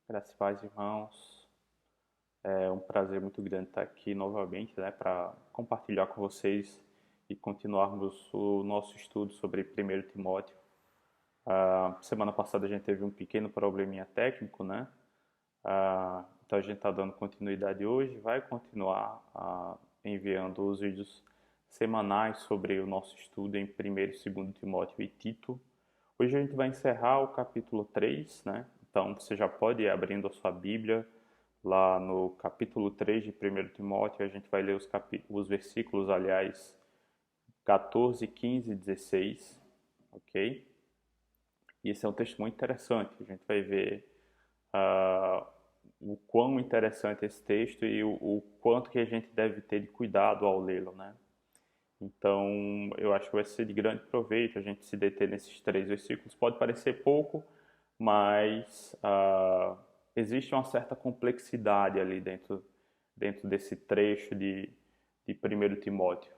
Graças e paz, irmãos. É um prazer muito grande estar aqui novamente, né, para compartilhar com vocês e continuarmos o nosso estudo sobre 1 Timóteo. Semana passada a gente teve um pequeno probleminha técnico, né? Então a gente está dando continuidade hoje, vai continuar enviando os vídeos semanais sobre o nosso estudo em 1º e 2º Timóteo e Tito. Hoje a gente vai encerrar o capítulo 3, né? Então você já pode ir abrindo a sua Bíblia lá no capítulo 3 de 1 Timóteo. A gente vai ler os versículos, aliás, 14, 15 e 16, ok? E esse é um texto muito interessante. A gente vai ver o quão interessante é esse texto e o quanto que a gente deve ter de cuidado ao lê-lo, né? Então, eu acho que vai ser de grande proveito a gente se deter nesses 3 versículos. Pode parecer pouco, mas existe uma certa complexidade ali dentro desse trecho de 1 Timóteo.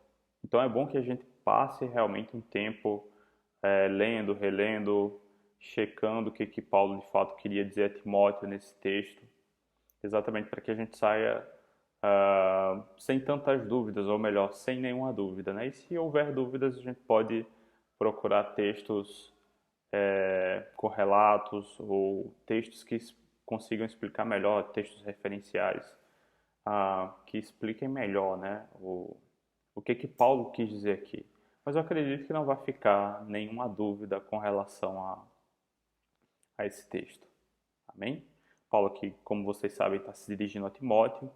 Então, é bom que a gente passe realmente um tempo lendo, relendo, checando o que Paulo de fato queria dizer a Timóteo nesse texto, exatamente para que a gente saia sem tantas dúvidas, ou melhor, sem nenhuma dúvida, né? E se houver dúvidas, a gente pode procurar textos correlatos ou textos que consigam explicar melhor, textos referenciais, que expliquem melhor, né? O que Paulo quis dizer aqui. Mas eu acredito que não vai ficar nenhuma dúvida com relação a esse texto. Amém? Paulo aqui, como vocês sabem, está se dirigindo a Timóteo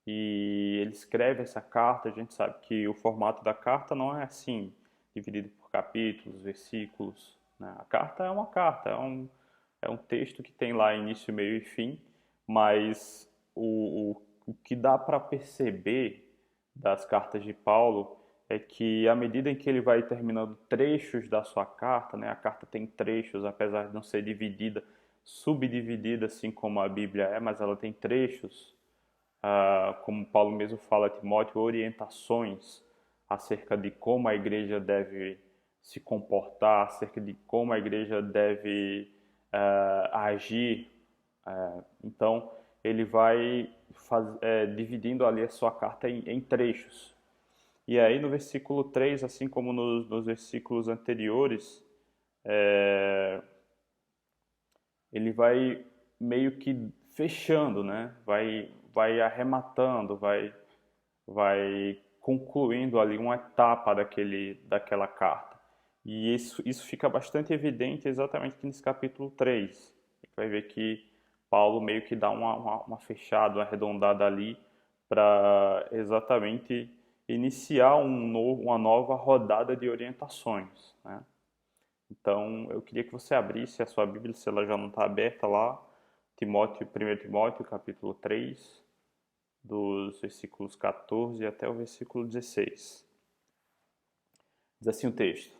e ele escreve essa carta. A gente sabe que o formato da carta não é assim, dividido por capítulos, versículos, né? A carta é uma carta, é um texto que tem lá início, meio e fim, mas o que dá para perceber das cartas de Paulo é que à medida em que ele vai terminando trechos da sua carta, né, a carta tem trechos, apesar de não ser dividida, subdividida assim como a Bíblia é, mas ela tem trechos, como Paulo mesmo fala a Timóteo, orientações acerca de como a igreja deve se comportar, acerca de como a igreja deve agir. Então, ele vai dividindo ali a sua carta em trechos. E aí no versículo 3, assim como nos versículos anteriores, ele vai meio que fechando, né? Vai arrematando, vai concluindo ali uma etapa daquela carta. E isso fica bastante evidente exatamente aqui nesse capítulo 3. A gente vai ver que Paulo meio que dá uma fechada, uma arredondada ali para exatamente iniciar uma nova rodada de orientações, né? Então, eu queria que você abrisse a sua Bíblia, se ela já não está aberta lá, 1 Timóteo, capítulo 3, dos versículos 14 até o versículo 16. Diz assim o texto: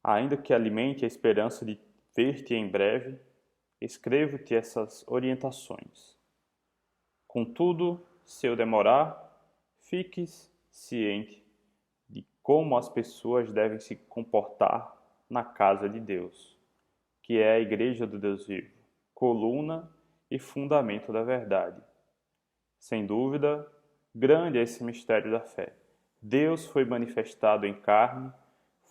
Ainda que alimente a esperança de ver-te em breve, escrevo-te essas orientações. Contudo, se eu demorar, fiques ciente de como as pessoas devem se comportar na casa de Deus, que é a igreja do Deus vivo, coluna e fundamento da verdade. Sem dúvida, grande é esse mistério da fé. Deus foi manifestado em carne,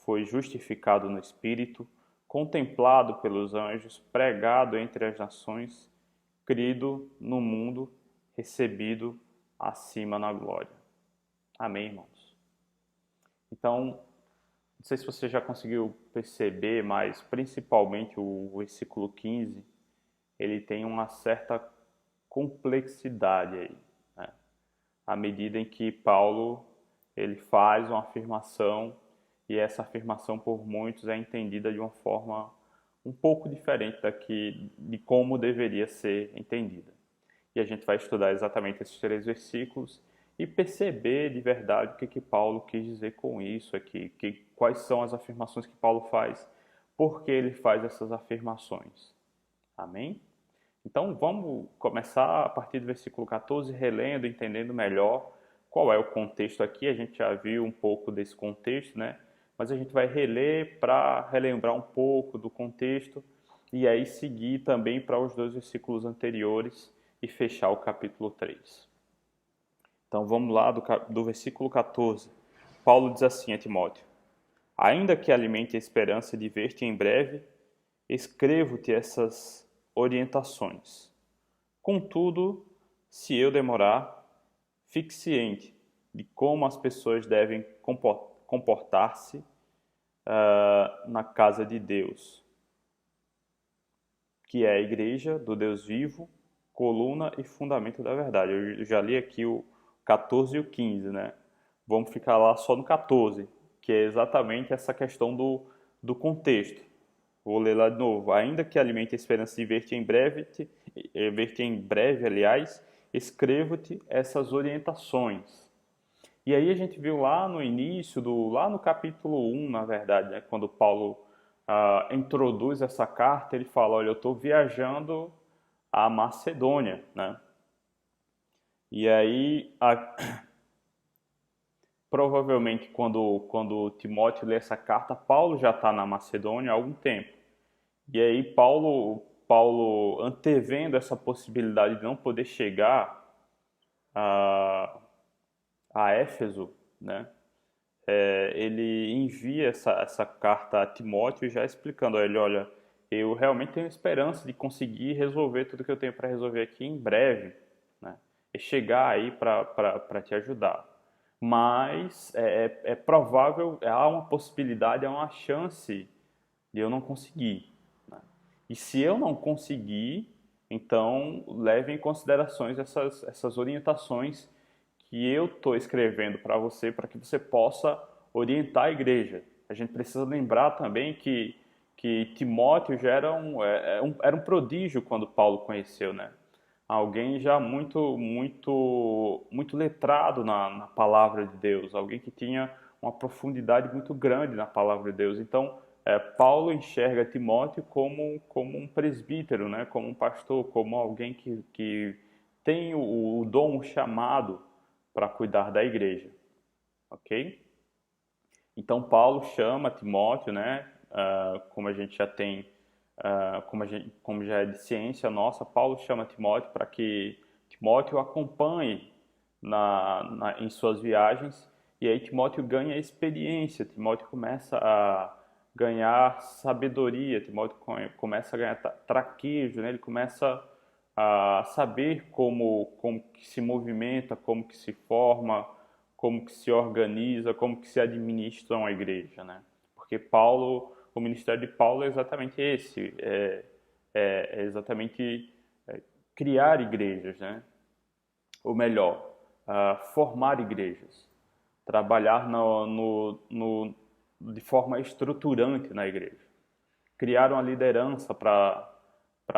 foi justificado no Espírito, contemplado pelos anjos, pregado entre as nações, crido no mundo, recebido acima na glória. Amém, irmãos? Então, não sei se você já conseguiu perceber, mas principalmente o versículo 15, ele tem uma certa complexidade aí, né? À medida em que Paulo ele faz uma afirmação e essa afirmação por muitos é entendida de uma forma um pouco diferente de como deveria ser entendida. E a gente vai estudar exatamente esses 3 versículos e perceber de verdade o que Paulo quis dizer com isso aqui, quais são as afirmações que Paulo faz, por que ele faz essas afirmações. Amém? Então vamos começar a partir do versículo 14, relendo, entendendo melhor qual é o contexto aqui. A gente já viu um pouco desse contexto, né? Mas a gente vai reler para relembrar um pouco do contexto e aí seguir também para os 2 versículos anteriores e fechar o capítulo 3. Então vamos lá do versículo 14. Paulo diz assim a Timóteo: ainda que alimente a esperança de ver-te em breve, escrevo-te essas orientações. Contudo, se eu demorar, fique ciente de como as pessoas devem comportar-se na casa de Deus, que é a igreja do Deus vivo, coluna e fundamento da verdade. Eu já li aqui o 14 e o 15, né? Vamos ficar lá só no 14, que é exatamente essa questão do contexto. Vou ler lá de novo. Ainda que alimente a esperança de ver-te em breve, aliás, escrevo-te essas orientações. E aí a gente viu lá no início, lá no capítulo 1, na verdade, né, quando Paulo introduz essa carta, ele fala, olha, eu estou viajando à Macedônia, né? E aí, provavelmente, quando Timóteo lê essa carta, Paulo já está na Macedônia há algum tempo. E aí Paulo antevendo essa possibilidade de não poder chegar a Éfeso, né? Ele envia essa carta a Timóteo já explicando a ele, olha, eu realmente tenho esperança de conseguir resolver tudo que eu tenho para resolver aqui em breve, né? E chegar aí para te ajudar. Mas é provável, há uma possibilidade, há uma chance de eu não conseguir, né? E se eu não conseguir, então leve em considerações essas orientações que eu estou escrevendo para você que você possa orientar a igreja. A gente precisa lembrar também que Timóteo já era um prodígio quando Paulo conheceu, né? Alguém já muito letrado na palavra de Deus, alguém que tinha uma profundidade muito grande na palavra de Deus. Então, Paulo enxerga Timóteo como um presbítero, né? Como um pastor, como alguém que tem o dom, o chamado para cuidar da igreja, ok? Então Paulo chama Timóteo, né? Como a gente já tem, como já é de ciência nossa, Paulo chama Timóteo para que Timóteo acompanhe em suas viagens, e aí Timóteo ganha experiência, Timóteo começa a ganhar sabedoria, Timóteo começa a ganhar traquejo, né? Ele começa a saber como que se movimenta, como que se forma, como que se organiza, como que se administra uma igreja, né? Porque o ministério de Paulo é exatamente esse, é exatamente criar igrejas, né? Ou melhor, formar igrejas, trabalhar de forma estruturante na igreja, criar uma liderança para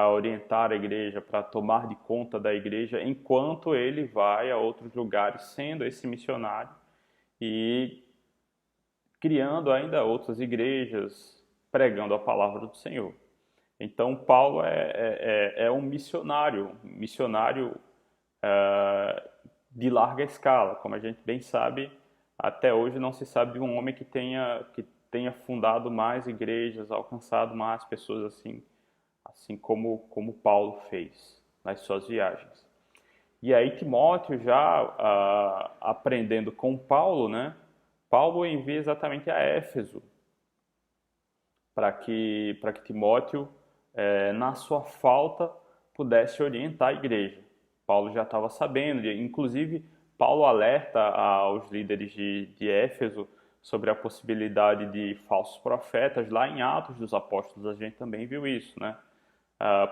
orientar a igreja, para tomar de conta da igreja, enquanto ele vai a outros lugares sendo esse missionário e criando ainda outras igrejas, pregando a palavra do Senhor. Então, Paulo é um missionário de larga escala. Como a gente bem sabe, até hoje não se sabe de um homem que tenha fundado mais igrejas, alcançado mais pessoas assim como Paulo fez nas suas viagens. E aí Timóteo já aprendendo com Paulo, né? Paulo envia exatamente a Éfeso para que Timóteo, na sua falta, pudesse orientar a igreja. Paulo já estava sabendo, inclusive Paulo alerta aos líderes de Éfeso sobre a possibilidade de falsos profetas. Lá em Atos dos Apóstolos a gente também viu isso, né?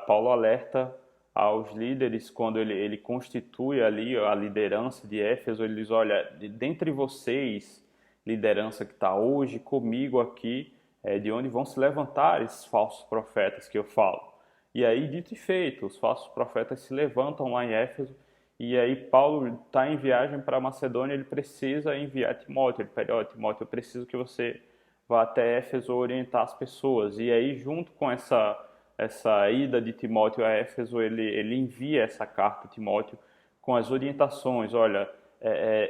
Paulo alerta aos líderes quando ele constitui ali a liderança de Éfeso. Ele diz, olha, dentre vocês, liderança que está hoje comigo aqui, de onde vão se levantar esses falsos profetas que eu falo. E aí, dito e feito, os falsos profetas se levantam lá em Éfeso, e aí Paulo está em viagem para Macedônia, ele precisa enviar Timóteo. Ele pede, Timóteo, eu preciso que você vá até Éfeso orientar as pessoas. E aí, junto com essa ida de Timóteo a Éfeso, ele envia essa carta a Timóteo com as orientações. Olha,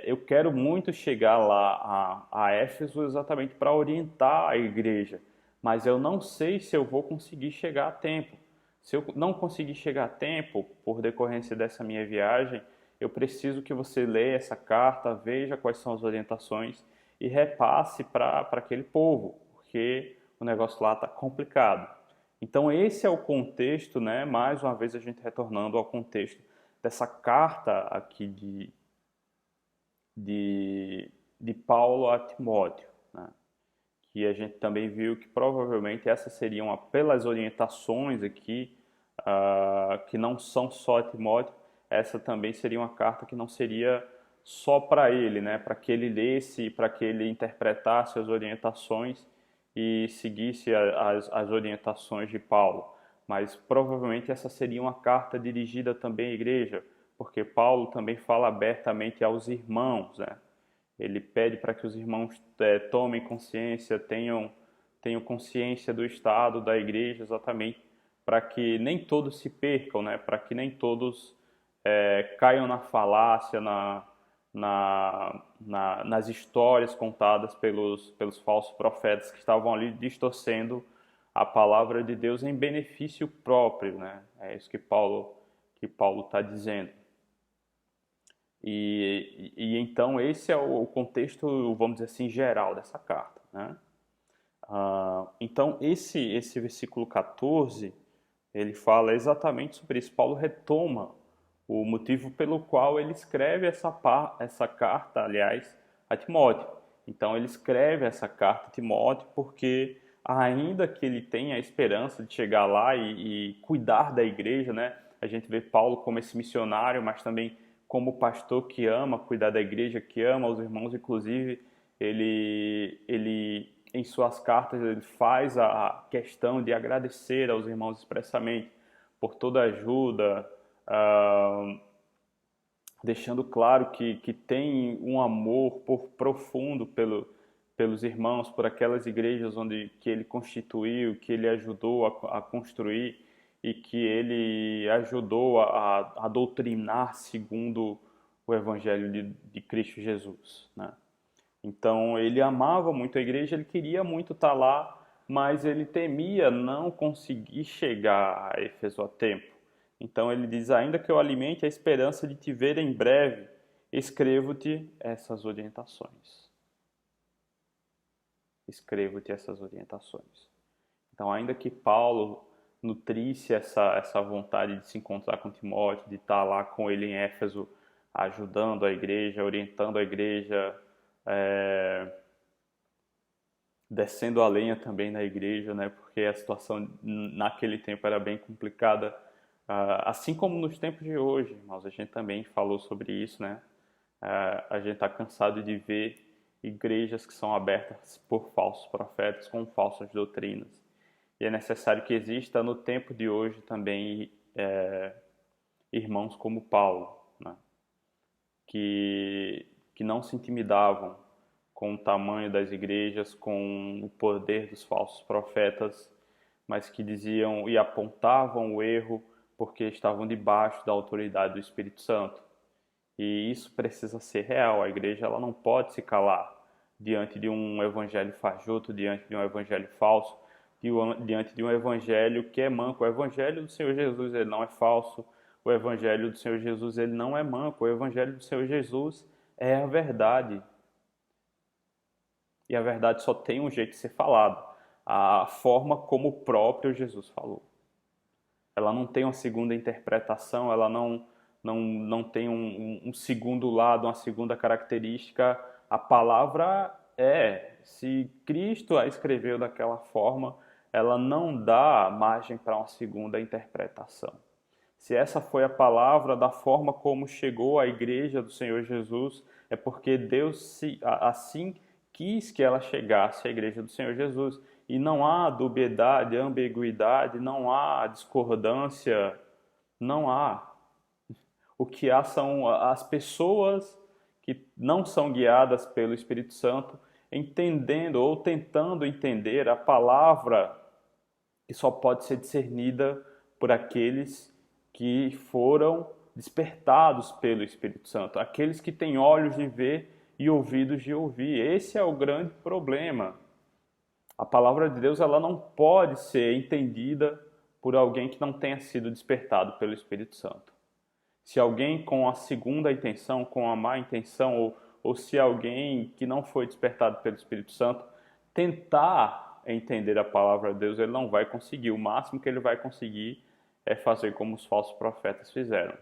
eu quero muito chegar lá a Éfeso exatamente para orientar a igreja, mas eu não sei se eu vou conseguir chegar a tempo. Se eu não conseguir chegar a tempo, por decorrência dessa minha viagem, eu preciso que você leia essa carta, veja quais são as orientações e repasse para aquele povo, porque o negócio lá está complicado. Então esse é o contexto, né? Mais uma vez a gente retornando ao contexto dessa carta aqui de Paulo a Timóteo, né? Que a gente também viu que provavelmente essas seriam, pelas orientações aqui, que não são só a Timóteo, essa também seria uma carta que não seria só para ele, né? Para que ele lesse, para que ele interpretasse as orientações e seguisse as orientações de Paulo. Mas provavelmente essa seria uma carta dirigida também à igreja, porque Paulo também fala abertamente aos irmãos, né? Ele pede para que os irmãos tomem consciência, tenham consciência do estado da igreja, exatamente para que nem todos se percam, né? Para que nem todos caiam na falácia, nas histórias contadas pelos falsos profetas que estavam ali distorcendo a palavra de Deus em benefício próprio, né? É isso que Paulo está dizendo. E então esse é o contexto, vamos dizer assim, geral dessa carta, né? Então esse versículo 14, ele fala exatamente sobre isso. Paulo retoma o motivo pelo qual ele escreve essa carta, aliás, a Timóteo. Então ele escreve essa carta a Timóteo porque, ainda que ele tenha a esperança de chegar lá e cuidar da igreja, né? A gente vê Paulo como esse missionário, mas também como pastor que ama cuidar da igreja, que ama os irmãos. Inclusive, ele em suas cartas ele faz a questão de agradecer aos irmãos expressamente por toda a ajuda, deixando claro que tem um amor profundo pelos irmãos, por aquelas igrejas que ele constituiu, que ele ajudou a construir e que ele ajudou a doutrinar segundo o Evangelho de Cristo Jesus, né? Então ele amava muito a igreja, ele queria muito estar lá, mas ele temia não conseguir chegar a Éfeso a tempo. Então ele diz: ainda que eu alimente a esperança de te ver em breve, escrevo-te essas orientações. Escrevo-te essas orientações. Então, ainda que Paulo nutrisse essa vontade de se encontrar com Timóteo, de estar lá com ele em Éfeso, ajudando a igreja, orientando a igreja, descendo a lenha também na igreja, né? Porque a situação naquele tempo era bem complicada, assim como nos tempos de hoje, irmãos. A gente também falou sobre isso, né? A gente está cansado de ver igrejas que são abertas por falsos profetas com falsas doutrinas. E é necessário que exista no tempo de hoje também irmãos como Paulo, né? que não se intimidavam com o tamanho das igrejas, com o poder dos falsos profetas, mas que diziam e apontavam o erro porque estavam debaixo da autoridade do Espírito Santo. E isso precisa ser real. A igreja ela não pode se calar diante de um evangelho fajuto, diante de um evangelho falso, diante de um evangelho que é manco. O evangelho do Senhor Jesus ele não é falso. O evangelho do Senhor Jesus ele não é manco. O evangelho do Senhor Jesus é a verdade. E a verdade só tem um jeito de ser falado, a forma como o próprio Jesus falou. Ela não tem uma segunda interpretação, ela não tem um segundo lado, uma segunda característica. A palavra se Cristo a escreveu daquela forma, ela não dá margem para uma segunda interpretação. Se essa foi a palavra da forma como chegou à igreja do Senhor Jesus, é porque Deus assim quis que ela chegasse à igreja do Senhor Jesus. E não há dubiedade, ambiguidade, não há discordância, não há. O que há são as pessoas que não são guiadas pelo Espírito Santo, entendendo ou tentando entender a palavra que só pode ser discernida por aqueles que foram despertados pelo Espírito Santo, aqueles que têm olhos de ver e ouvidos de ouvir. Esse é o grande problema. A palavra de Deus ela não pode ser entendida por alguém que não tenha sido despertado pelo Espírito Santo. Se alguém com a segunda intenção, com a má intenção, ou se alguém que não foi despertado pelo Espírito Santo tentar entender a palavra de Deus, ele não vai conseguir. O máximo que ele vai conseguir é fazer como os falsos profetas fizeram.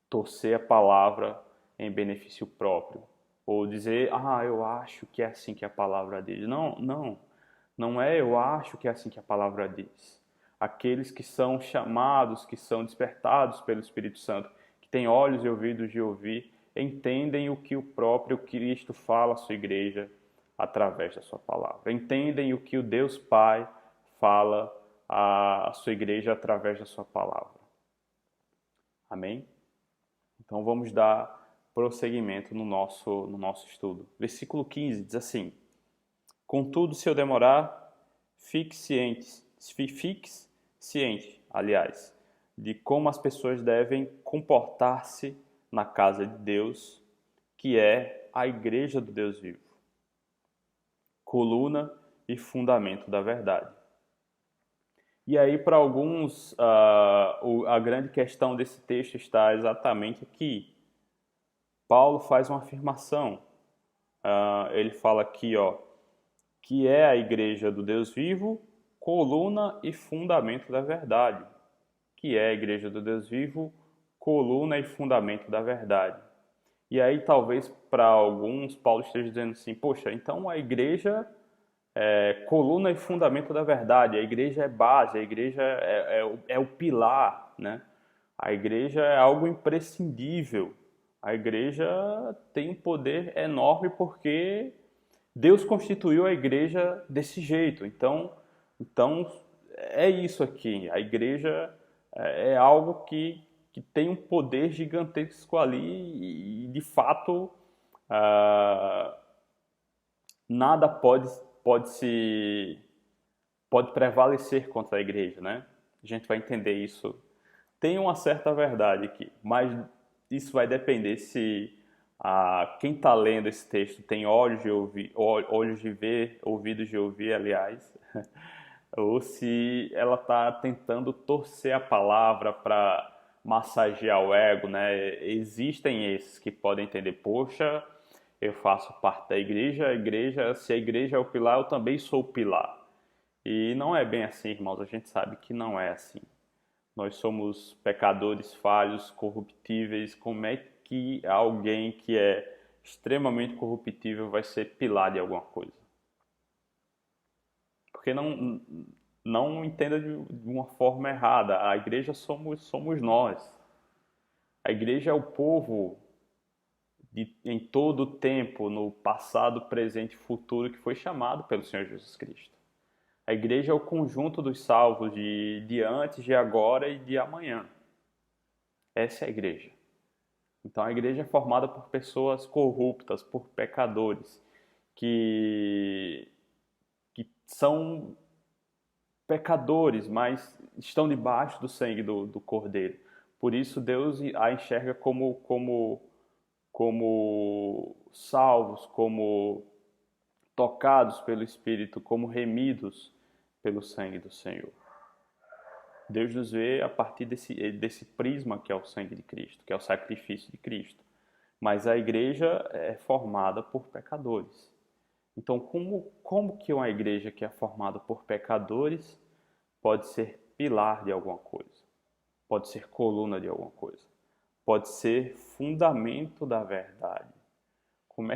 Torcer a palavra em benefício próprio. Ou dizer, eu acho que é assim que a palavra diz. Não é eu acho que é assim que a palavra diz. Aqueles que são chamados, que são despertados pelo Espírito Santo, que têm olhos e ouvidos de ouvir, entendem o que o próprio Cristo fala à sua igreja através da sua palavra. Entendem o que o Deus Pai fala à sua igreja através da sua palavra. Amém? Então vamos dar prosseguimento no nosso estudo. Versículo 15 diz assim: Contudo, se eu demorar, fique ciente, aliás, de como as pessoas devem comportar-se na casa de Deus, que é a igreja do Deus vivo, coluna e fundamento da verdade. E aí, para alguns, a grande questão desse texto está exatamente aqui. Paulo faz uma afirmação. Ele fala aqui, que é a igreja do Deus vivo, coluna e fundamento da verdade. Que é a igreja do Deus vivo, coluna e fundamento da verdade. E aí, talvez, para alguns, Paulo esteja dizendo assim, poxa, então a igreja é coluna e fundamento da verdade, a igreja é base, a igreja é o pilar, né? A igreja é algo imprescindível. A igreja tem um poder enorme porque Deus constituiu a igreja desse jeito. Então é isso aqui. A igreja é algo que tem um poder gigantesco ali e de fato, nada pode prevalecer contra a igreja, né? A gente vai entender isso. Tem uma certa verdade aqui, mas isso vai depender se quem está lendo esse texto tem olhos de ver, ouvidos de ouvir, aliás, ou se ela está tentando torcer a palavra para massagear o ego, né? Existem esses que podem entender, poxa, eu faço parte da igreja, se a igreja é o pilar, eu também sou o pilar. E não é bem assim, irmãos, a gente sabe que não é assim. Nós somos pecadores falhos, corruptíveis. Como é que alguém que é extremamente corruptível vai ser pilar de alguma coisa? Porque não entenda de uma forma errada. A igreja somos nós. A igreja é o povo em todo o tempo, no passado, presente e futuro, que foi chamado pelo Senhor Jesus Cristo. A igreja é o conjunto dos salvos de antes, de agora e de amanhã. Essa é a igreja. Então a igreja é formada por pessoas corruptas, por pecadores, que são pecadores, mas estão debaixo do sangue do Cordeiro. Por isso Deus a enxerga como salvos, como tocados pelo Espírito, como remidos pelo sangue do Senhor. Deus nos vê a partir desse prisma que é o sangue de Cristo, que é o sacrifício de Cristo. Mas a igreja é formada por pecadores. Então, como que uma igreja que é formada por pecadores pode ser pilar de alguma coisa? Pode ser coluna de alguma coisa? Pode ser fundamento da verdade? Como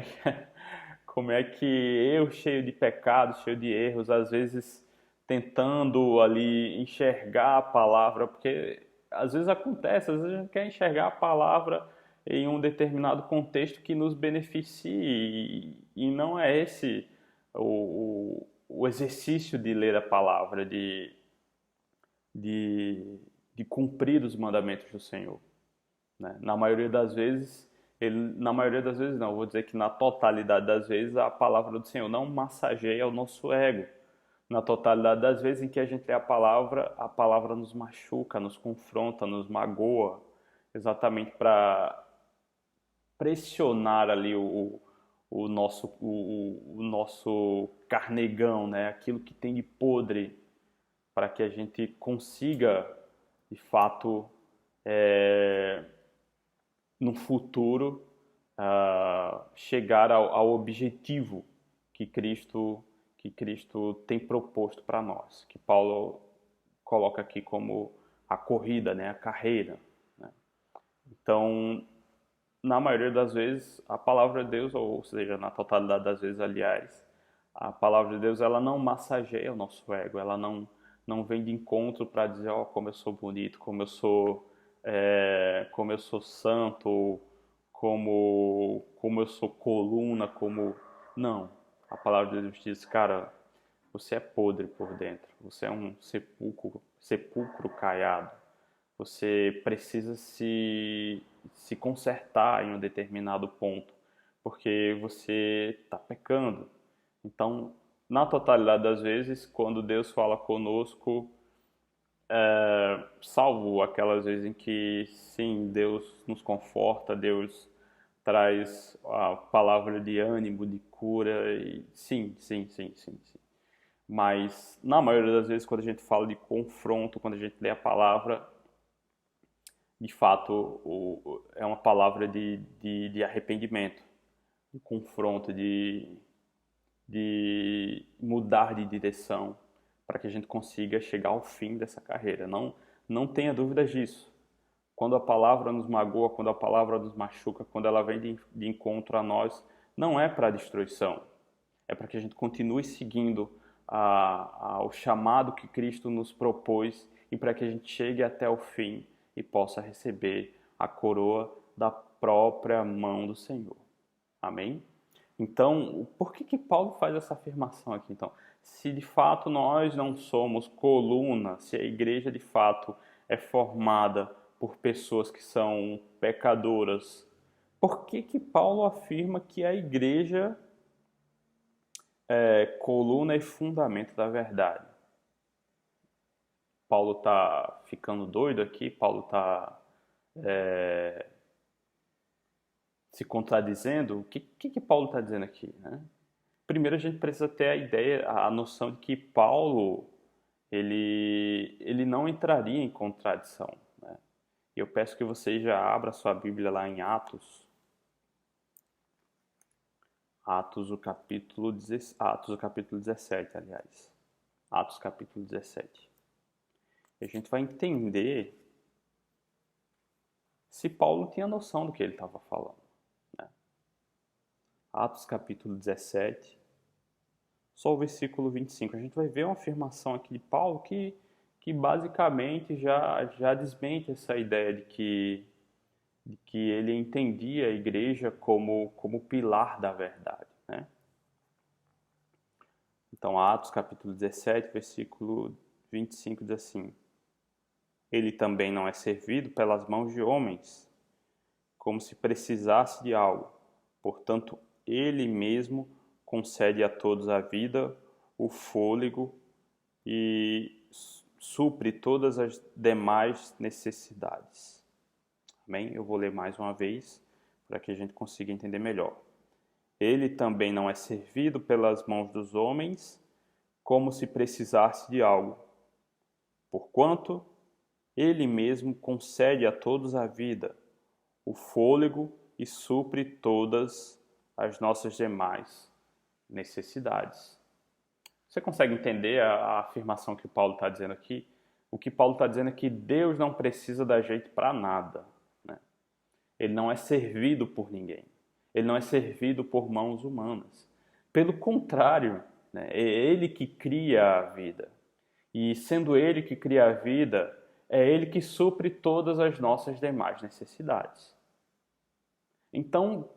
é que eu, cheio de pecados, cheio de erros, às vezes tentando ali enxergar a palavra, porque às vezes acontece, às vezes a gente quer enxergar a palavra em um determinado contexto que nos beneficie e não é esse o exercício de ler a palavra, de cumprir os mandamentos do Senhor, né? Na maioria das vezes, não, vou dizer que na totalidade das vezes a palavra do Senhor não massageia o nosso ego. Na totalidade das vezes em que a gente lê a palavra nos machuca, nos confronta, nos magoa, exatamente para pressionar ali o o nosso carnegão, né? Aquilo que tem de podre, para que a gente consiga, de fato, no futuro, chegar ao objetivo que Cristo tem proposto para nós, que Paulo coloca aqui como a corrida, né? A carreira. Né? Então, na maioria das vezes, a palavra de Deus, ou seja, na totalidade das vezes, aliás, a palavra de Deus, ela não massageia o nosso ego, ela não vem de encontro para dizer, ó, como eu sou bonito, como eu sou santo, como eu sou coluna, como... Não, a palavra de Deus diz, cara, você é podre por dentro, você é um sepulcro caiado, você precisa se consertar em um determinado ponto, porque você está pecando. Então, na totalidade das vezes, quando Deus fala conosco, salvo aquelas vezes em que, sim, Deus nos conforta, Deus traz a palavra de ânimo, de cura, e sim. Mas, na maioria das vezes, quando a gente fala de confronto, quando a gente lê a palavra, de fato, é uma palavra de arrependimento, de confronto, de mudar de direção, para que a gente consiga chegar ao fim dessa carreira. Não tenha dúvidas disso. Quando a palavra nos magoa, quando a palavra nos machuca, quando ela vem de encontro a nós, não é para destruição. É para que a gente continue seguindo ao chamado que Cristo nos propôs e para que a gente chegue até o fim e possa receber a coroa da própria mão do Senhor. Amém? Então, por que Paulo faz essa afirmação aqui? Então, se de fato nós não somos coluna, se a igreja de fato é formada por pessoas que são pecadoras, por que Paulo afirma que a igreja é coluna e fundamento da verdade? Paulo está ficando doido aqui? Paulo está se contradizendo? O que Paulo está dizendo aqui? Né? Primeiro a gente precisa ter a ideia, a noção de que Paulo ele não entraria em contradição. Né? Eu peço que você já abra sua Bíblia lá em Atos. Atos, o capítulo 17, aliás. Atos, capítulo 17. E a gente vai entender se Paulo tinha noção do que ele estava falando. Né? Atos, capítulo 17, só o versículo 25. A gente vai ver uma afirmação aqui de Paulo que basicamente já desmente essa ideia de que ele entendia a igreja como pilar da verdade. Né? Então, Atos capítulo 17, versículo 25 diz assim: Ele também não é servido pelas mãos de homens, como se precisasse de algo. Portanto, ele mesmo concede a todos a vida, o fôlego e supre todas as demais necessidades. Amém? Eu vou ler mais uma vez para que a gente consiga entender melhor. Ele também não é servido pelas mãos dos homens, como se precisasse de algo. Porquanto ele mesmo concede a todos a vida, o fôlego e supre todas as nossas demais necessidades. Você consegue entender a afirmação que Paulo está dizendo aqui? O que Paulo está dizendo é que Deus não precisa da gente para nada. Né? Ele não é servido por ninguém. Ele não é servido por mãos humanas. Pelo contrário, né? É Ele que cria a vida. E sendo Ele que cria a vida, é Ele que supre todas as nossas demais necessidades. Então,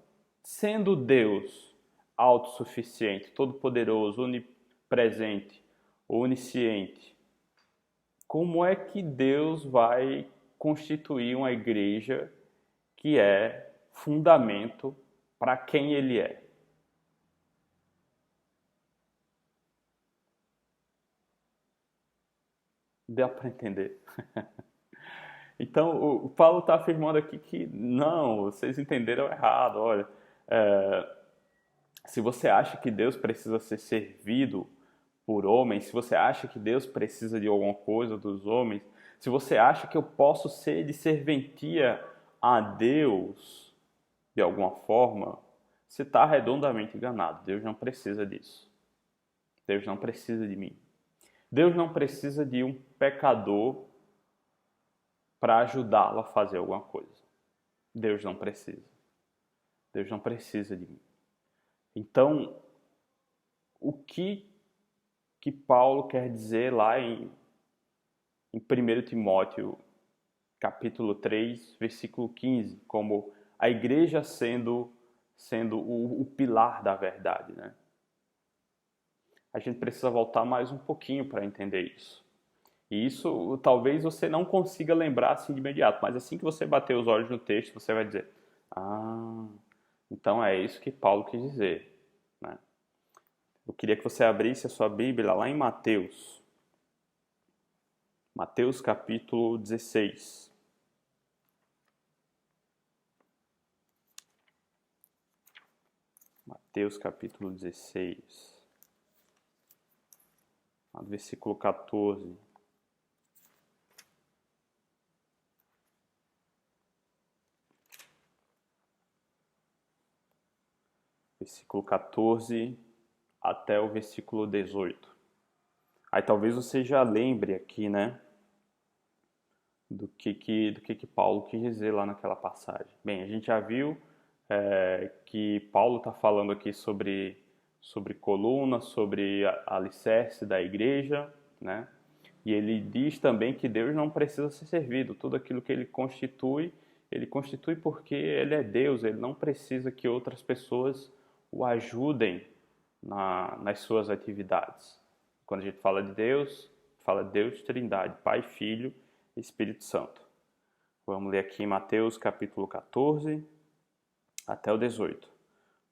sendo Deus autossuficiente, todo-poderoso, onipresente, onisciente, como é que Deus vai constituir uma igreja que é fundamento para quem Ele é? Deu para entender? Então, o Paulo está afirmando aqui que não, vocês entenderam errado. Olha, Se você acha que Deus precisa ser servido por homens, se você acha que Deus precisa de alguma coisa dos homens, se você acha que eu posso ser de serventia a Deus de alguma forma, você está redondamente enganado. Deus não precisa disso. Deus não precisa de mim. Deus não precisa de um pecador para ajudá-lo a fazer alguma coisa. Deus não precisa. Deus não precisa de mim. Então, o que Paulo quer dizer lá em 1 Timóteo, capítulo 3, versículo 15, como a igreja sendo o pilar da verdade, né? A gente precisa voltar mais um pouquinho para entender isso. E isso talvez você não consiga lembrar assim de imediato, mas assim que você bater os olhos no texto, você vai dizer: ah, então é isso que Paulo quis dizer, né? Eu queria que você abrisse a sua Bíblia lá em Mateus. Mateus capítulo 16. Mateus capítulo 16. Versículo 14. Versículo 14 até o versículo 18. Aí talvez você já lembre aqui, né, do que Paulo quis dizer lá naquela passagem. Bem, a gente já viu que Paulo está falando aqui sobre coluna, sobre alicerce da igreja, né? E ele diz também que Deus não precisa ser servido. Tudo aquilo que ele constitui porque ele é Deus. Ele não precisa que outras pessoas o ajudem nas suas atividades. Quando a gente fala de Deus, fala Deus Trindade, Pai, Filho e Espírito Santo. Vamos ler aqui em Mateus capítulo 14 até o 18.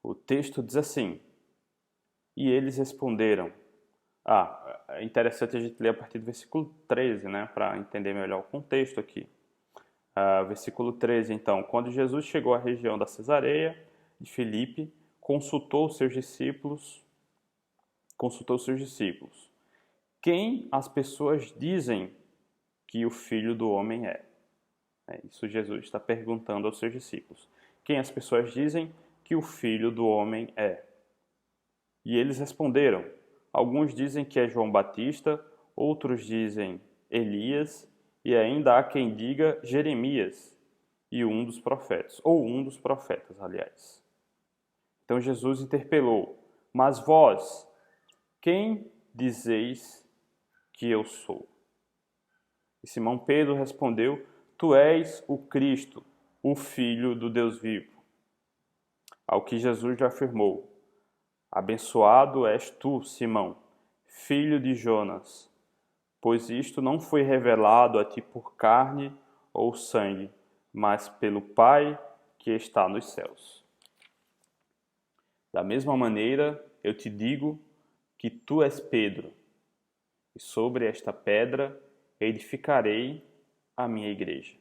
O texto diz assim: e eles responderam. É interessante a gente ler a partir do versículo 13, né, para entender melhor o contexto aqui. Versículo 13, então. Quando Jesus chegou à região da Cesareia de Filipe, consultou seus discípulos. Quem as pessoas dizem que o Filho do Homem é? Isso Jesus está perguntando aos seus discípulos. Quem as pessoas dizem que o Filho do Homem é? E eles responderam: alguns dizem que é João Batista, outros dizem Elias, e ainda há quem diga Jeremias, e um dos profetas, aliás. Então Jesus interpelou: mas vós, quem dizeis que eu sou? E Simão Pedro respondeu: tu és o Cristo, o Filho do Deus vivo. Ao que Jesus lhe afirmou: abençoado és tu, Simão, filho de Jonas, pois isto não foi revelado a ti por carne ou sangue, mas pelo Pai que está nos céus. Da mesma maneira, eu te digo que tu és Pedro, e sobre esta pedra edificarei a minha igreja,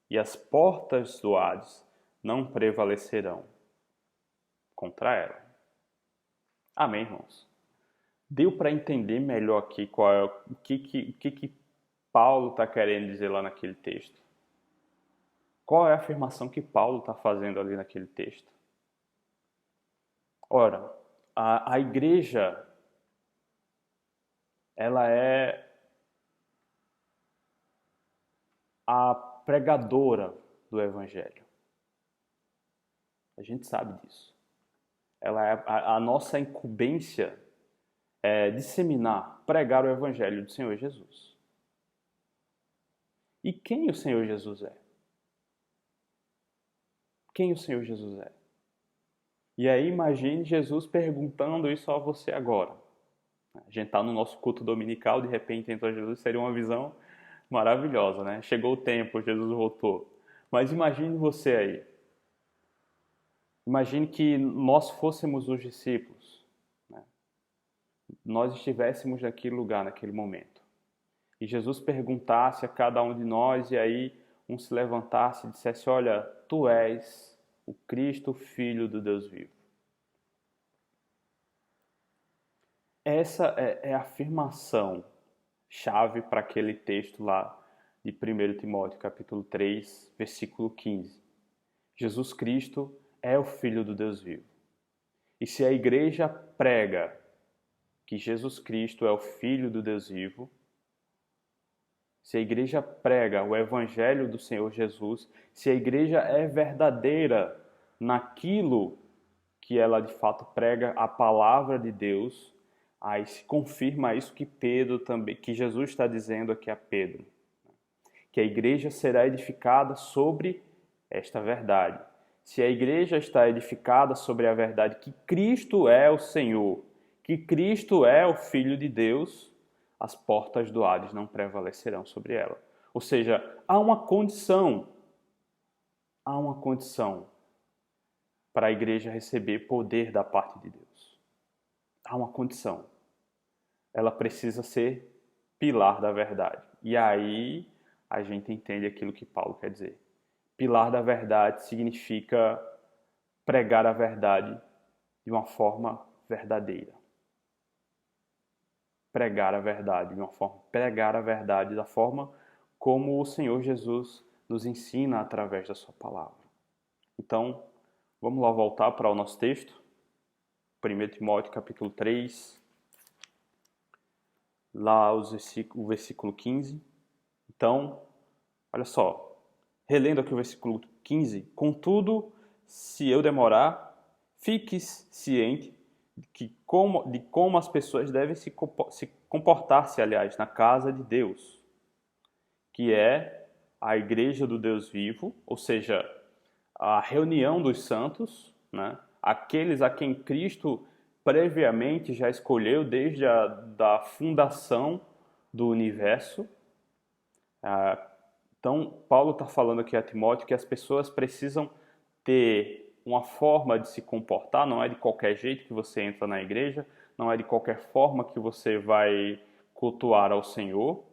e as portas do Hades não prevalecerão contra ela. Amém, irmãos? Deu para entender melhor aqui o que Paulo está querendo dizer lá naquele texto? Qual é a afirmação que Paulo está fazendo ali naquele texto? Ora, a igreja, ela é a pregadora do Evangelho. A gente sabe disso. Ela é a nossa incumbência é disseminar, pregar o Evangelho do Senhor Jesus. E quem o Senhor Jesus é? Quem o Senhor Jesus é? E aí imagine Jesus perguntando isso a você agora. A gente está no nosso culto dominical, de repente entrou Jesus, seria uma visão maravilhosa, né? Chegou o tempo, Jesus voltou. Mas imagine você aí. Imagine que nós fôssemos os discípulos, né? Nós estivéssemos naquele lugar, naquele momento. E Jesus perguntasse a cada um de nós, e aí um se levantasse e dissesse: olha, tu és o Cristo, Filho do Deus vivo. Essa é a afirmação chave para aquele texto lá de 1 Timóteo, capítulo 3, versículo 15. Jesus Cristo é o Filho do Deus vivo. E se a igreja prega que Jesus Cristo é o Filho do Deus vivo, se a igreja prega o Evangelho do Senhor Jesus, se a igreja é verdadeira naquilo que ela de fato prega, a palavra de Deus, aí se confirma isso que Pedro também, que Jesus está dizendo aqui a Pedro, que a igreja será edificada sobre esta verdade. Se a igreja está edificada sobre a verdade que Cristo é o Senhor, que Cristo é o Filho de Deus, as portas do Hades não prevalecerão sobre ela. Ou seja, há uma condição para a igreja receber poder da parte de Deus. Há uma condição. Ela precisa ser pilar da verdade. E aí a gente entende aquilo que Paulo quer dizer. Pilar da verdade significa pregar a verdade de uma forma verdadeira. Pregar a verdade de uma forma, pregar a verdade da forma como o Senhor Jesus nos ensina através da sua palavra. Então, vamos lá voltar para o nosso texto. 1 Timóteo capítulo 3, lá o versículo 15. Então, olha só, relendo aqui o versículo 15. Contudo, se eu demorar, fiques ciente de como as pessoas devem se comportar-se, aliás, na casa de Deus, que é a igreja do Deus vivo, ou seja, a reunião dos santos, né? Aqueles a quem Cristo previamente já escolheu desde a da fundação do universo. Então, Paulo está falando aqui a Timóteo que as pessoas precisam ter uma forma de se comportar, não é de qualquer jeito que você entra na igreja, não é de qualquer forma que você vai cultuar ao Senhor,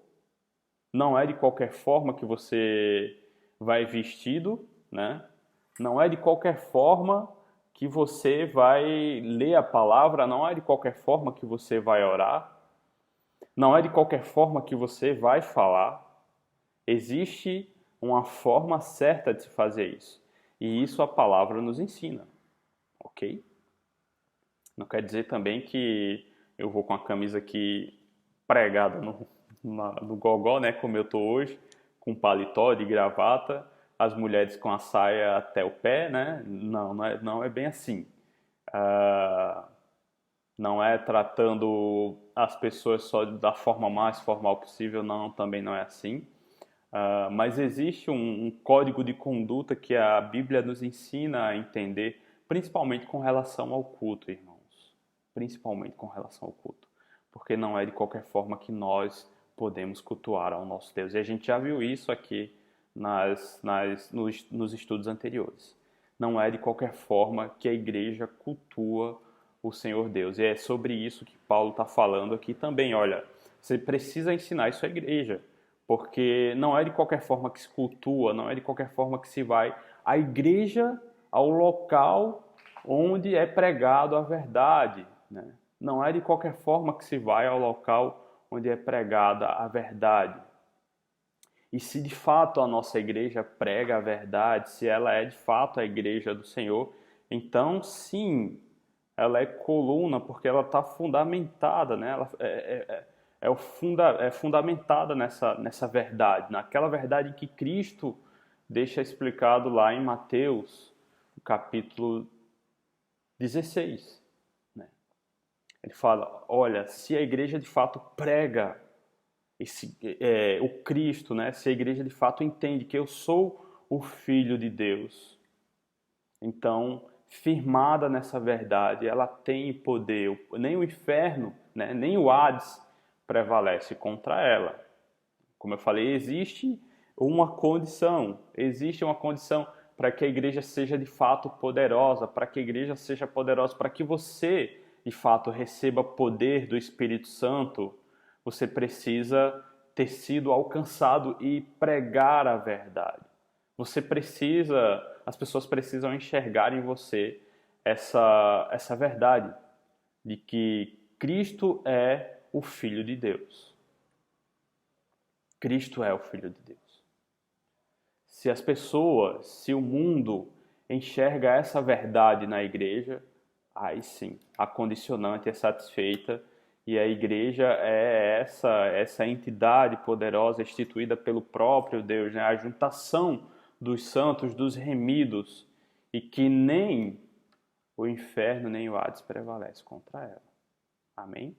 não é de qualquer forma que você vai vestido, né? Não é de qualquer forma que você vai ler a palavra, não é de qualquer forma que você vai orar, não é de qualquer forma que você vai falar. Existe uma forma certa de se fazer isso. E isso a palavra nos ensina, ok? Não quer dizer também que eu vou com a camisa aqui pregada no gogó, né, como eu estou hoje, com paletó de gravata, as mulheres com a saia até o pé, né? Não é bem assim. Não é tratando as pessoas só da forma mais formal possível, não, também não é assim. Mas existe um código de conduta que a Bíblia nos ensina a entender, principalmente com relação ao culto, irmãos. Principalmente com relação ao culto. Porque não é de qualquer forma que nós podemos cultuar ao nosso Deus. E a gente já viu isso aqui nos estudos anteriores. Não é de qualquer forma que a igreja cultua o Senhor Deus. E é sobre isso que Paulo está falando aqui também. Olha, você precisa ensinar isso à igreja. Porque não é de qualquer forma que se cultua, não é de qualquer forma que se vai à igreja, ao local onde é pregado a verdade, né? Não é de qualquer forma que se vai ao local onde é pregada a verdade. E se de fato a nossa igreja prega a verdade, se ela é de fato a igreja do Senhor, então sim, ela é coluna porque ela está fundamentada, né? Ela é fundamentada nessa verdade, naquela verdade que Cristo deixa explicado lá em Mateus, no capítulo 16. Né? Ele fala, olha, se a igreja de fato prega o Cristo, né? Se a igreja de fato entende que eu sou o Filho de Deus, então, firmada nessa verdade, ela tem poder, nem o inferno, né? Nem o Hades prevalece contra ela. Como eu falei, existe uma condição para que a igreja seja de fato poderosa, para que a igreja seja poderosa, para que você de fato receba poder do Espírito Santo, você precisa ter sido alcançado e pregar a verdade. As pessoas precisam enxergar em você essa verdade de que Cristo é o Filho de Deus. Cristo é o Filho de Deus. Se as pessoas, se o mundo enxerga essa verdade na igreja, aí sim, a condicionante é satisfeita e a igreja é essa entidade poderosa instituída pelo próprio Deus, né? A juntação dos santos, dos remidos, e que nem o inferno nem o Hades prevalece contra ela. Amém?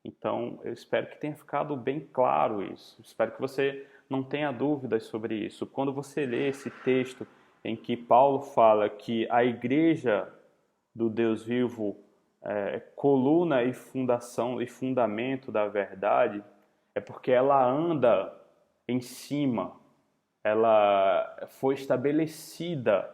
Então, eu espero que tenha ficado bem claro isso. Espero que você não tenha dúvidas sobre isso. Quando você lê esse texto em que Paulo fala que a igreja do Deus vivo é coluna e fundação e fundamento da verdade, é porque ela anda em cima, ela foi estabelecida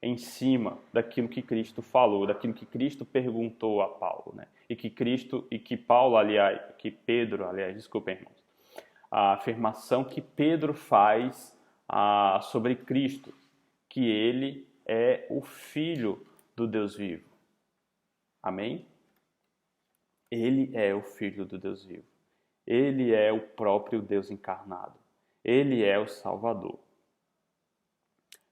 em cima daquilo que Cristo falou, daquilo que Cristo perguntou a Paulo, né? E que Paulo, aliás, que Pedro, aliás, desculpem, irmãos, a afirmação que Pedro faz sobre Cristo, que ele é o Filho do Deus vivo. Amém? Ele é o Filho do Deus vivo. Ele é o próprio Deus encarnado. Ele é o Salvador.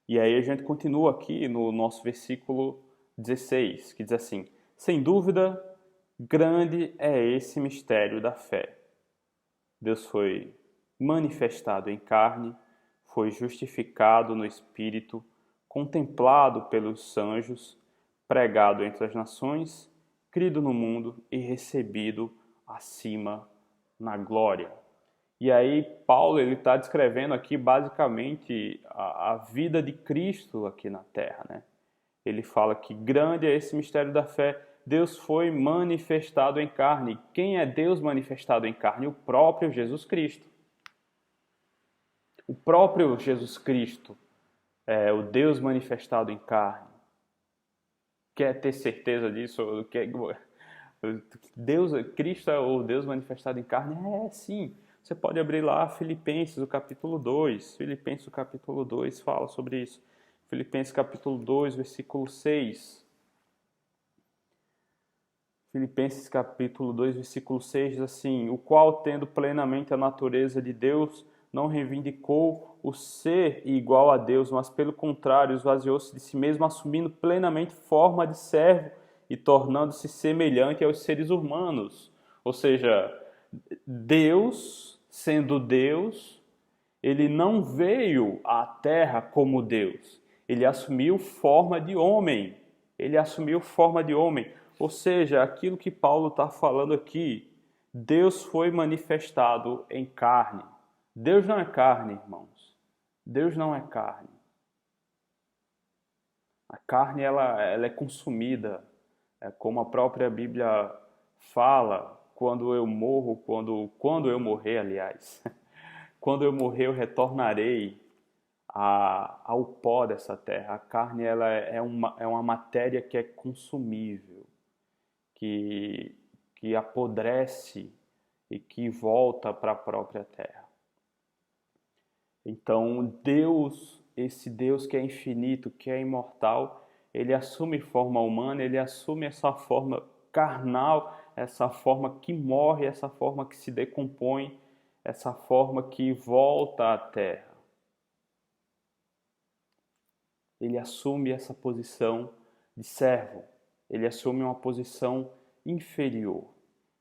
E aí a gente continua aqui no nosso versículo 16, que diz assim: sem dúvida, grande é esse mistério da fé. Deus foi manifestado em carne, foi justificado no Espírito, contemplado pelos anjos, pregado entre as nações, crido no mundo e recebido acima na glória. E aí Paulo está descrevendo aqui basicamente a vida de Cristo aqui na Terra, né? Ele fala que grande é esse mistério da fé. Deus foi manifestado em carne. Quem é Deus manifestado em carne? O próprio Jesus Cristo. O próprio Jesus Cristo é o Deus manifestado em carne. Quer ter certeza disso? Cristo é o Deus manifestado em carne? É, sim. Você pode abrir lá Filipenses, o capítulo 2. Filipenses, o capítulo 2 fala sobre isso. Filipenses, capítulo 2, versículo 6. Filipenses, capítulo 2, versículo 6 diz assim: o qual, tendo plenamente a natureza de Deus, não reivindicou o ser igual a Deus, mas pelo contrário, esvaziou-se de si mesmo, assumindo plenamente forma de servo e tornando-se semelhante aos seres humanos. Ou seja, Deus, sendo Deus, ele não veio à terra como Deus. Ele assumiu forma de homem. Ele assumiu forma de homem. Ou seja, aquilo que Paulo está falando aqui, Deus foi manifestado em carne. Deus não é carne, irmãos. Deus não é carne. A carne ela é consumida, como a própria Bíblia fala, quando eu morro, quando eu morrer, aliás, quando eu morrer eu retornarei ao pó dessa terra. A carne ela é uma matéria que é consumível, que apodrece e que volta para a própria terra. Então Deus, esse Deus que é infinito, que é imortal, ele assume forma humana, ele assume essa forma carnal, essa forma que morre, essa forma que se decompõe, essa forma que volta à terra. Ele assume essa posição de servo, ele assume uma posição inferior,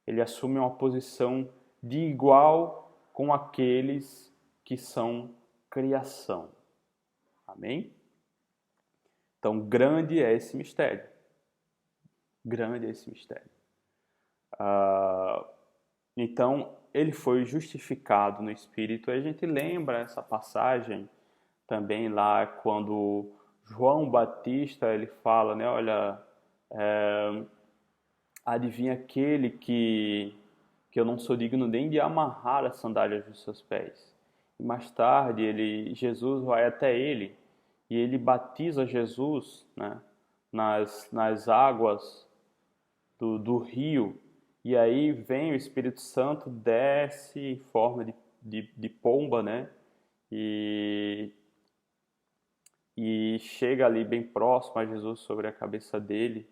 ele assume uma posição de igual com aqueles que são criação. Amém? Então, grande é esse mistério. Grande é esse mistério. Então, ele foi justificado no Espírito. A gente lembra essa passagem também lá quando João Batista ele fala, né? Olha, adivinha aquele que eu não sou digno nem de amarrar as sandálias dos seus pés. E mais tarde Jesus vai até ele e ele batiza Jesus, né, nas águas do rio. E aí vem o Espírito Santo, desce em forma de pomba, né? E chega ali bem próximo a Jesus sobre a cabeça dele.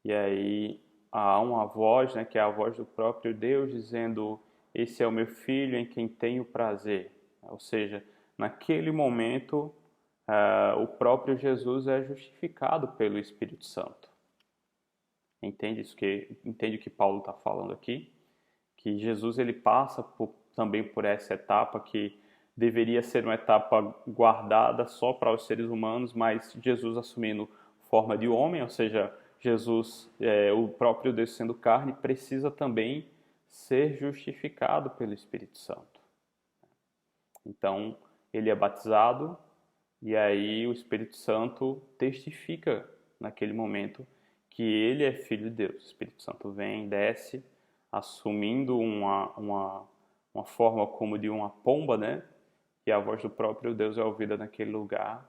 E aí há uma voz, né, que é a voz do próprio Deus, dizendo: esse é o meu filho em quem tenho prazer. Ou seja, naquele momento, o próprio Jesus é justificado pelo Espírito Santo. Entende o que Paulo está falando aqui? Que Jesus ele passa também por essa etapa que deveria ser uma etapa guardada só para os seres humanos, mas Jesus assumindo forma de homem, ou seja, Jesus, o próprio Deus sendo carne, precisa também ser justificado pelo Espírito Santo. Então, ele é batizado e aí o Espírito Santo testifica naquele momento que ele é filho de Deus. O Espírito Santo vem, desce, assumindo uma forma como de uma pomba, né? E a voz do próprio Deus é ouvida naquele lugar,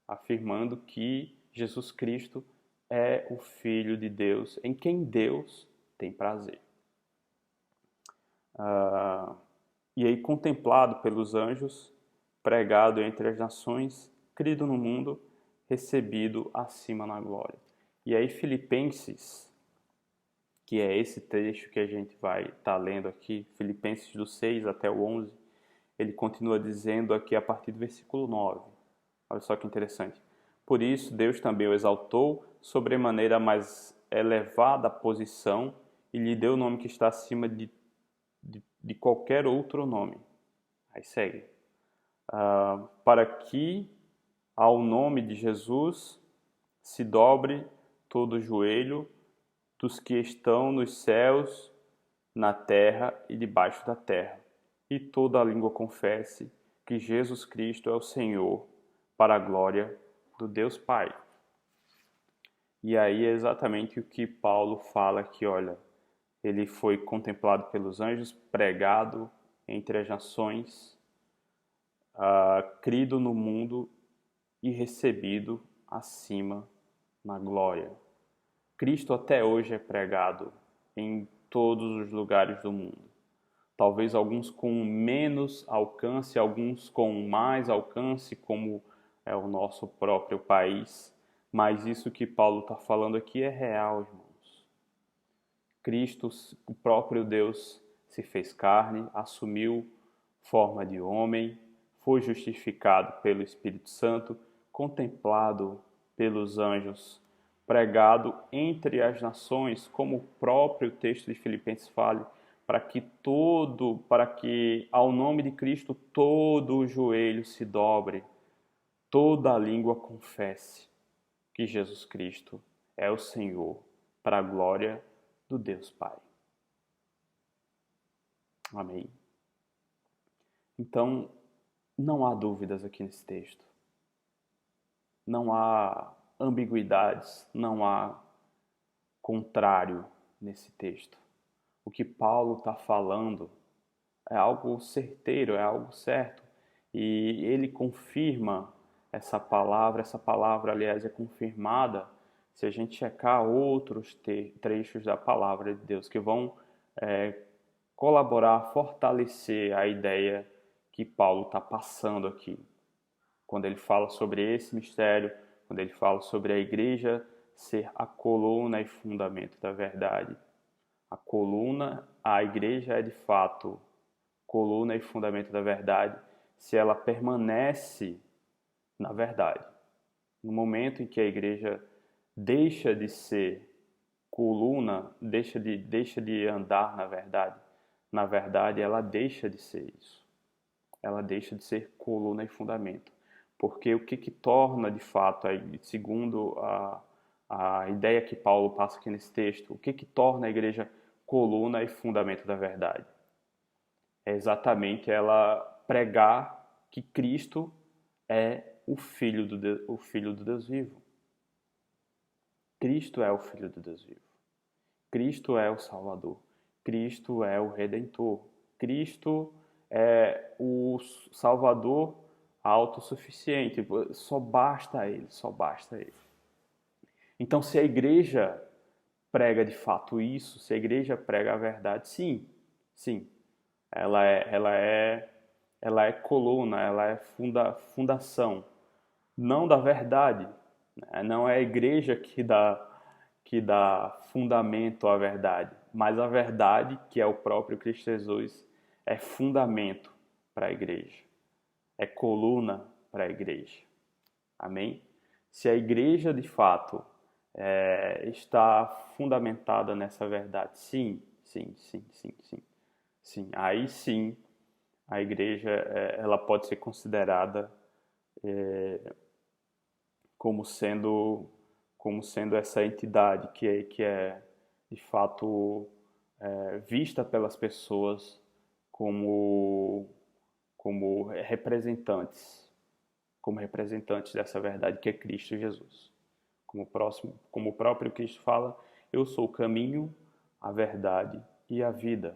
afirmando que Jesus Cristo é o Filho de Deus, em quem Deus tem prazer. E aí, contemplado pelos anjos, pregado entre as nações, crido no mundo, recebido acima na glória. E aí, Filipenses, que é esse trecho que a gente vai estar lendo aqui, Filipenses do 6 até o 11, ele continua dizendo aqui a partir do versículo 9. Olha só que interessante. Por isso, Deus também o exaltou sobremaneira mais elevada posição e lhe deu o nome que está acima de qualquer outro nome. Aí segue. Para que ao nome de Jesus se dobre todo o joelho dos que estão nos céus, na terra e debaixo da terra, e toda a língua confesse que Jesus Cristo é o Senhor, para a glória do Deus Pai. E aí é exatamente o que Paulo fala aqui, olha, ele foi contemplado pelos anjos, pregado entre as nações, crido no mundo e recebido acima na glória. Cristo até hoje é pregado em todos os lugares do mundo. Talvez alguns com menos alcance, alguns com mais alcance, como é o nosso próprio país. Mas isso que Paulo está falando aqui é real, irmãos. Cristo, o próprio Deus, se fez carne, assumiu forma de homem, foi justificado pelo Espírito Santo, contemplado pelos anjos, pregado entre as nações, como o próprio texto de Filipenses fala, para que ao nome de Cristo todo o joelho se dobre, toda a língua confesse que Jesus Cristo é o Senhor, para a glória do Deus Pai. Amém. Então, não há dúvidas aqui nesse texto. Não há ambiguidades, não há contrário nesse texto. O que Paulo está falando é algo certeiro, é algo certo. E ele confirma essa palavra, aliás, é confirmada se a gente checar outros trechos da palavra de Deus que vão colaborar, fortalecer a ideia que Paulo está passando aqui. Quando ele fala sobre esse mistério, quando ele fala sobre a igreja ser a coluna e fundamento da verdade. A igreja é de fato coluna e fundamento da verdade se ela permanece na verdade. No momento em que a igreja deixa de ser coluna, deixa de andar na verdade ela deixa de ser isso. Ela deixa de ser coluna e fundamento. Porque o que torna de fato, segundo a ideia que Paulo passa aqui nesse texto, o que torna a igreja coluna e fundamento da verdade? É exatamente ela pregar que Cristo é o Filho do Deus vivo. Cristo é o Filho do Deus vivo. Cristo é o Salvador. Cristo é o Redentor. Cristo é o Salvador autossuficiente. Só basta Ele, só basta Ele. Então, se a igreja prega de fato isso, se a igreja prega a verdade, sim, ela é coluna, ela é fundação, não da verdade, né? Não é a igreja que dá fundamento à verdade, mas a verdade, que é o próprio Cristo Jesus, é fundamento para a igreja, é coluna para a igreja. Amém? Se a igreja de fato está fundamentada nessa verdade, sim, aí sim a igreja ela pode ser considerada como sendo essa entidade que é de fato vista pelas pessoas como representantes, dessa verdade que é Cristo Jesus. Como o próprio Cristo fala, eu sou o caminho, a verdade e a vida.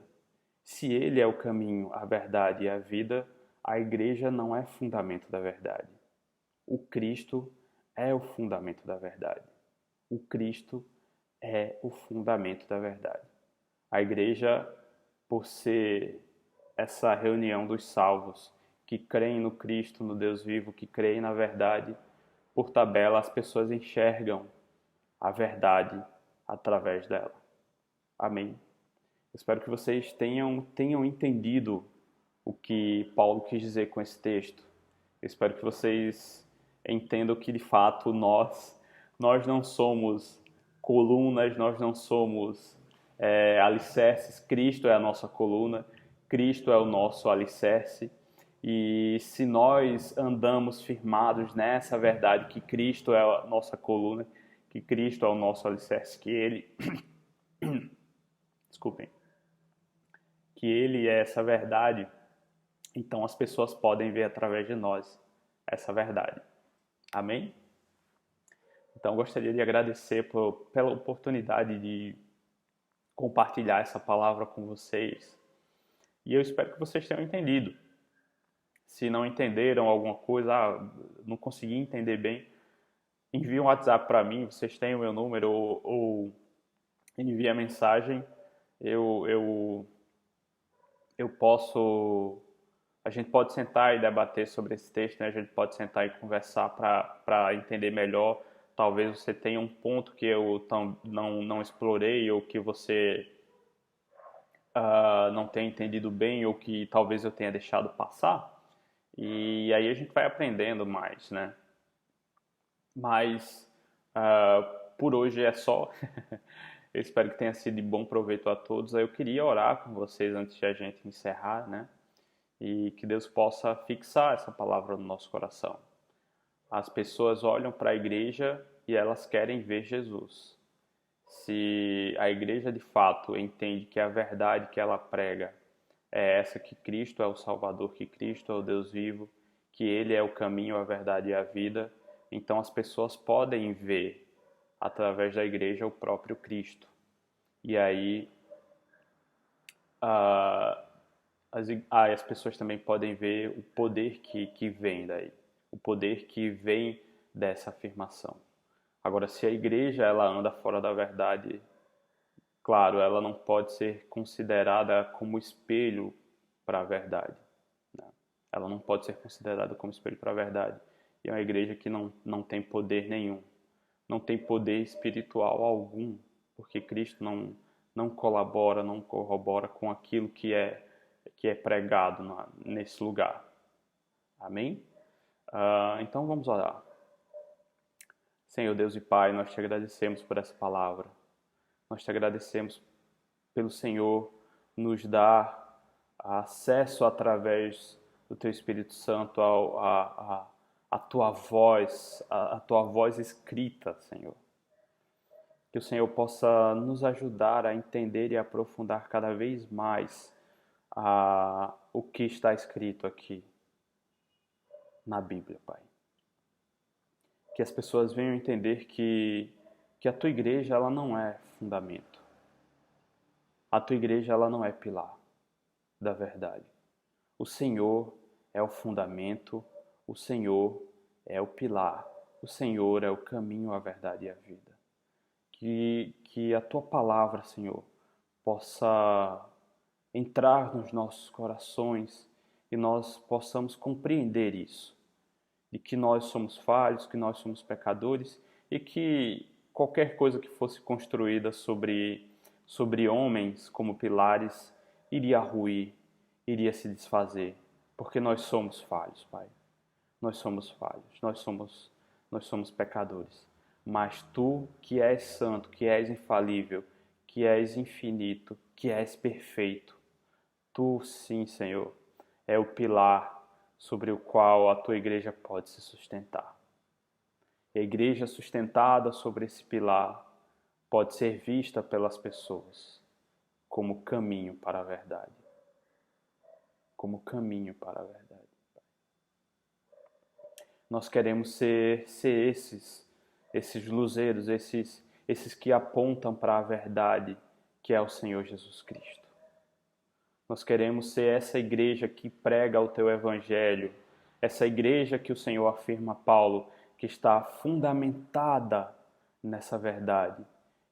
Se ele é o caminho, a verdade e a vida, a igreja não é fundamento da verdade. O Cristo é o fundamento da verdade. O Cristo é o fundamento da verdade. A igreja, por ser essa reunião dos salvos que creem no Cristo, no Deus vivo, que creem na verdade, por tabela as pessoas enxergam a verdade através dela. Amém. Espero que vocês tenham entendido o que Paulo quis dizer com esse texto. Espero que vocês entendam que, de fato, nós não somos colunas, nós não somos alicerces. Cristo é a nossa coluna, Cristo é o nosso alicerce. E se nós andamos firmados nessa verdade que Cristo é a nossa coluna, que Cristo é o nosso alicerce, que Ele... Desculpem. Que Ele é essa verdade, então as pessoas podem ver através de nós essa verdade. Amém? Então gostaria de agradecer pela oportunidade de compartilhar essa palavra com vocês. E eu espero que vocês tenham entendido. Se não entenderam alguma coisa, não consegui entender bem, envie um WhatsApp para mim, vocês têm o meu número, ou envie a mensagem. Eu posso... A gente pode sentar e debater sobre esse texto, né? A gente pode sentar e conversar para entender melhor. Talvez você tenha um ponto que eu não explorei, ou que você não tenha entendido bem, ou que talvez eu tenha deixado passar. E aí a gente vai aprendendo mais, né? Mas por hoje é só. Eu espero que tenha sido de bom proveito a todos. Eu queria orar com vocês antes de a gente encerrar, né? E que Deus possa fixar essa palavra no nosso coração. As pessoas olham para a igreja e elas querem ver Jesus. Se a igreja de fato entende que a verdade que ela prega é essa, que Cristo é o Salvador, que Cristo é o Deus vivo, que Ele é o caminho, a verdade e a vida, então as pessoas podem ver através da igreja o próprio Cristo. E aí as pessoas também podem ver o poder que vem daí, o poder que vem dessa afirmação. Agora, se a igreja ela anda fora da verdade, claro, ela não pode ser considerada como espelho para a verdade, né? Ela não pode ser considerada como espelho para a verdade. E é uma igreja que não tem poder nenhum, não tem poder espiritual algum, porque Cristo não colabora, não corrobora com aquilo que é pregado nesse lugar. Amém? Então vamos orar. Senhor Deus e Pai, nós te agradecemos por essa palavra. Nós te agradecemos pelo Senhor nos dar acesso através do Teu Espírito Santo a Tua voz, a Tua voz escrita, Senhor. Que o Senhor possa nos ajudar a entender e aprofundar cada vez mais o que está escrito aqui na Bíblia, Pai. Que as pessoas venham entender que a Tua igreja ela não é fundamento. A Tua igreja ela não é pilar da verdade. O Senhor é o fundamento, o Senhor é o pilar, o Senhor é o caminho, a verdade e a vida. Que a Tua palavra, Senhor, possa entrar nos nossos corações e nós possamos compreender isso, de que nós somos falhos, que nós somos pecadores e que qualquer coisa que fosse construída sobre homens como pilares iria ruir, iria se desfazer, porque nós somos falhos, Pai. Nós somos falhos, nós somos pecadores. Mas Tu, que és santo, que és infalível, que és infinito, que és perfeito, Tu, sim, Senhor, é o pilar sobre o qual a Tua igreja pode se sustentar. E a igreja sustentada sobre esse pilar pode ser vista pelas pessoas como caminho para a verdade. Como caminho para a verdade. Nós queremos ser esses luzeiros, esses que apontam para a verdade, que é o Senhor Jesus Cristo. Nós queremos ser essa igreja que prega o Teu Evangelho, essa igreja que o Senhor afirma, Paulo, que está fundamentada nessa verdade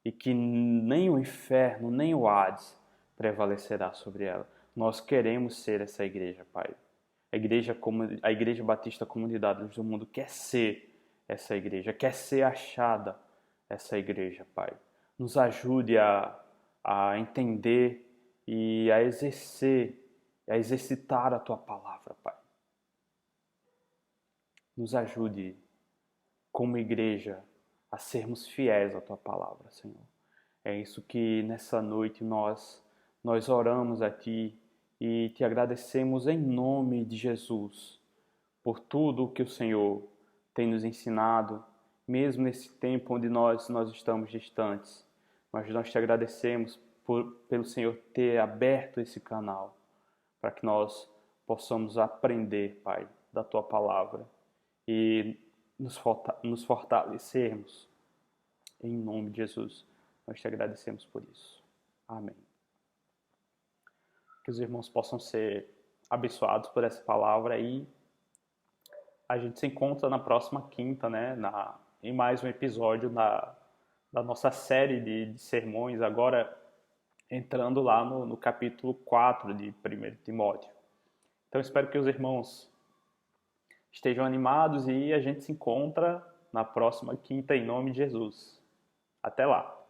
e que nem o inferno, nem o Hades prevalecerá sobre ela. Nós queremos ser essa igreja, Pai. A Igreja Batista Comunidade Luz do Mundo quer ser essa igreja, quer ser achada essa igreja, Pai. Nos ajude a entender e a exercitar a Tua palavra, Pai. Nos ajude, como igreja, a sermos fiéis à Tua palavra, Senhor. É isso que nessa noite nós oramos a Ti e Te agradecemos em nome de Jesus por tudo o que o Senhor tem nos ensinado, mesmo nesse tempo onde nós estamos distantes. Mas nós Te agradecemos pelo Senhor ter aberto esse canal para que nós possamos aprender, Pai, da Tua palavra e nos fortalecermos. Em nome de Jesus, nós Te agradecemos por isso. Amém. Que os irmãos possam ser abençoados por essa palavra e a gente se encontra na próxima quinta, né, em mais um episódio da nossa série de sermões, agora entrando lá no capítulo 4 de 1 Timóteo. Então espero que os irmãos estejam animados e a gente se encontra na próxima quinta em nome de Jesus. Até lá!